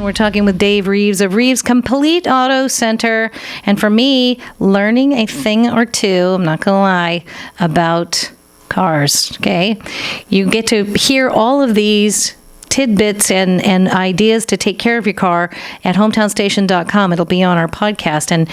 We're talking with Dave Reeves of Reeves Complete Auto Center. And for me, learning a thing or two, I'm not going to lie, about cars, okay? You get to hear all of these tidbits and ideas to take care of your car at hometownstation.com. It'll be on our podcast. And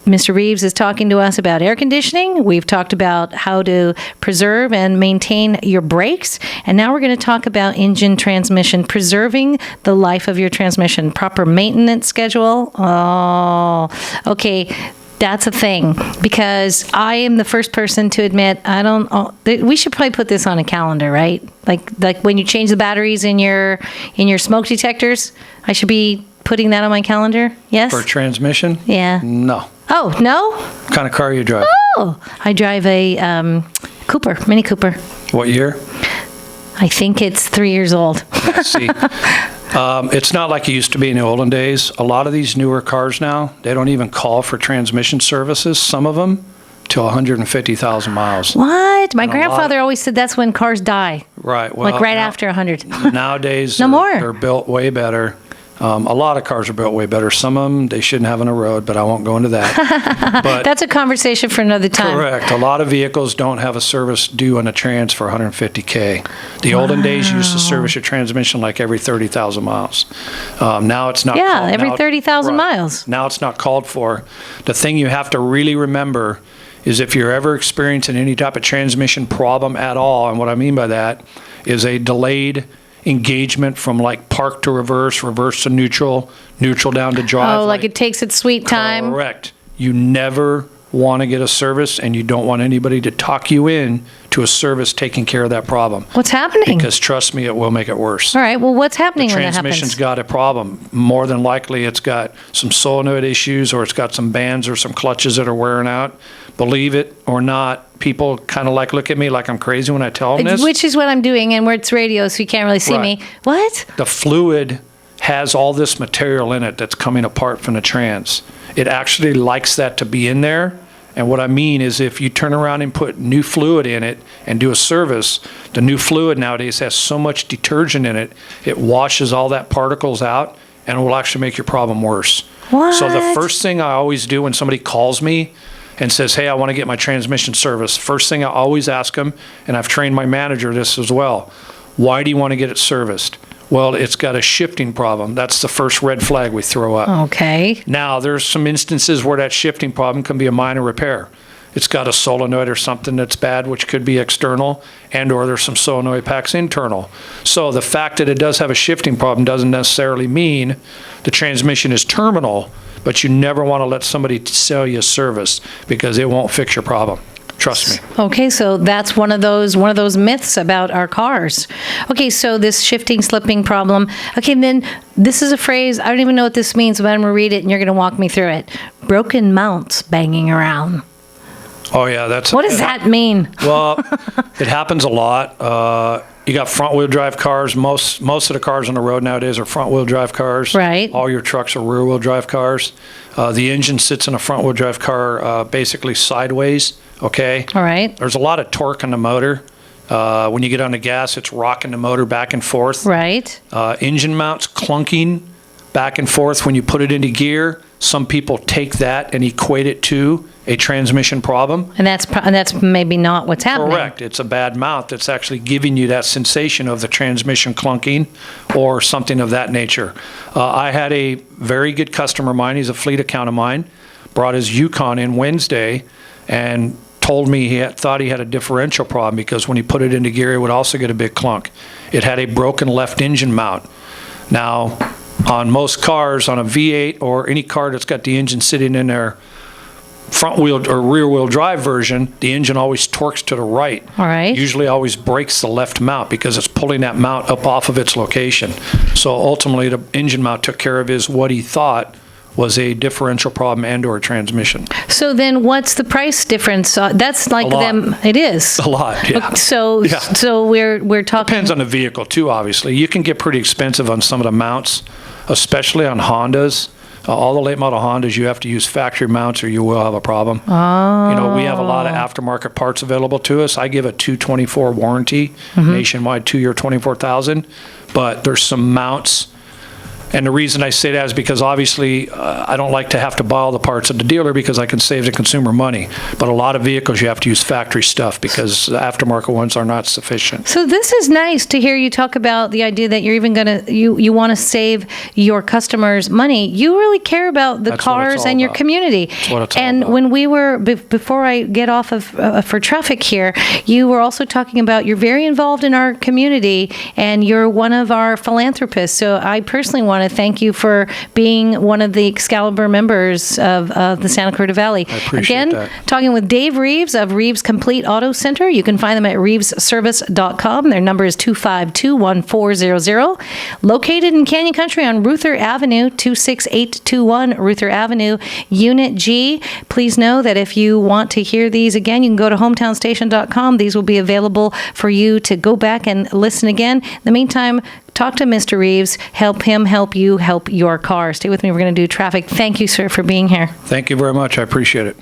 Mr. Reeves is talking to us about air conditioning. We've talked about how to preserve and maintain your brakes. And now we're going to talk about engine transmission, preserving the life of your transmission, proper maintenance schedule. Oh, okay. That's a thing, because I am the first person to admit we should probably put this on a calendar, right? Like when you change the batteries in your smoke detectors, I should be putting that on my calendar. Yes? For transmission? Yeah. No. Oh, no? What kind of car you drive? Oh, I drive a Cooper, Mini Cooper. What year? I think it's 3 years old. Yeah, see, it's not like it used to be in the olden days. A lot of these newer cars now, they don't even call for transmission services, some of them, till 150,000 miles. What? My grandfather always said that's when cars die. Right. Well, like after 100. Nowadays, no more. They're built way better. A lot of cars are built way better. Some of them, they shouldn't have on the road, but I won't go into that. But that's a conversation for another time. Correct. A lot of vehicles don't have a service due on a trans for 150K. The olden days, you used to service your transmission like every 30,000 miles. Now it's not. Yeah, every 30,000 miles. Now it's not called for. The thing you have to really remember is if you're ever experiencing any type of transmission problem at all, and what I mean by that is a delayed engagement from like park to reverse, reverse to neutral, neutral down to drive. Oh, like it takes its sweet time. Correct. You never want to get a service, and you don't want anybody to talk you in to a service taking care of that problem. What's happening? Because trust me, it will make it worse. All right. Well, what's happening when that happens? The transmission's got a problem. More than likely, it's got some solenoid issues, or it's got some bands or some clutches that are wearing out. Believe it or not, people kind of like look at me like I'm crazy when I tell them this. Which is what I'm doing, and it's radio, so you can't really see me. What? The fluid has all this material in it that's coming apart from the trans. It actually likes that to be in there. And what I mean is if you turn around and put new fluid in it and do a service, the new fluid nowadays has so much detergent in it, it washes all that particles out, and it will actually make your problem worse. What? So the first thing I always do when somebody calls me and says, hey, I want to get my transmission service, first thing I always ask them, and I've trained my manager this as well, why do you want to get it serviced? Well, it's got a shifting problem. That's the first red flag we throw up. Okay. Now, there's some instances where that shifting problem can be a minor repair. It's got a solenoid or something that's bad, which could be external, and or there's some solenoid packs internal. So the fact that it does have a shifting problem doesn't necessarily mean the transmission is terminal, but you never want to let somebody sell you a service because it won't fix your problem. Trust me. Okay, so that's one of those myths about our cars. Okay, so this shifting, slipping problem. Okay, and then this is a phrase, I don't even know what this means, but I'm going to read it and you're going to walk me through it. Broken mounts banging around. Oh, yeah. What does that mean? Well, it happens a lot. You got front-wheel drive cars. Most of the cars on the road nowadays are front-wheel drive cars. Right. All your trucks are rear-wheel drive cars. The engine sits in a front-wheel drive car basically sideways. Okay. All right. There's a lot of torque on the motor. When you get on the gas, it's rocking the motor back and forth. Right. Engine mounts clunking back and forth when you put it into gear. Some people take that and equate it to a transmission problem. And that's maybe not what's happening. Correct. It's a bad mount that's actually giving you that sensation of the transmission clunking or something of that nature. I had a very good customer of mine. He's a fleet account of mine. Brought his Yukon in Wednesday and told me thought he had a differential problem because when he put it into gear, it would also get a big clunk. It had a broken left engine mount. Now, on most cars, on a V8 or any car that's got the engine sitting in their front wheel or rear wheel drive version, the engine always torques to the right. All right. Usually always breaks the left mount because it's pulling that mount up off of its location. So ultimately, the engine mount took care of what he thought was a differential problem and or transmission. So then what's the price difference? That's like them. It is. A lot, yeah. So we're talking. Depends on the vehicle too, obviously. You can get pretty expensive on some of the mounts, especially on Hondas. All the late model Hondas, you have to use factory mounts or you will have a problem. Oh. You know, we have a lot of aftermarket parts available to us. I give a 224 warranty, nationwide 2 year, 24,000. But there's some mounts And the reason I say that is because obviously I don't like to have to buy all the parts at the dealer because I can save the consumer money. But a lot of vehicles you have to use factory stuff because the aftermarket ones are not sufficient. So this is nice to hear you talk about the idea that you're even going to, you want to save your customers money. You really care about the That's what it's cars all and your about. community. That's what it's all And about. when we were, before I get off of for traffic here, you were also talking about you're very involved in our community and you're one of our philanthropists. So I personally want to thank you for being one of the Excalibur members of the Santa Clarita Valley. I appreciate Again, that. talking with Dave Reeves of Reeves Complete Auto Center. You can find them at reevesservice.com. Their number is 252-1400. Located in Canyon Country on Ruether Avenue, 26821 Ruether Avenue, Unit G. Please know that if you want to hear these again, you can go to hometownstation.com. These will be available for you to go back and listen again. In the meantime, talk to Mr. Reeves. Help him help you help your car. Stay with me. We're going to do traffic. Thank you, sir, for being here. Thank you very much. I appreciate it.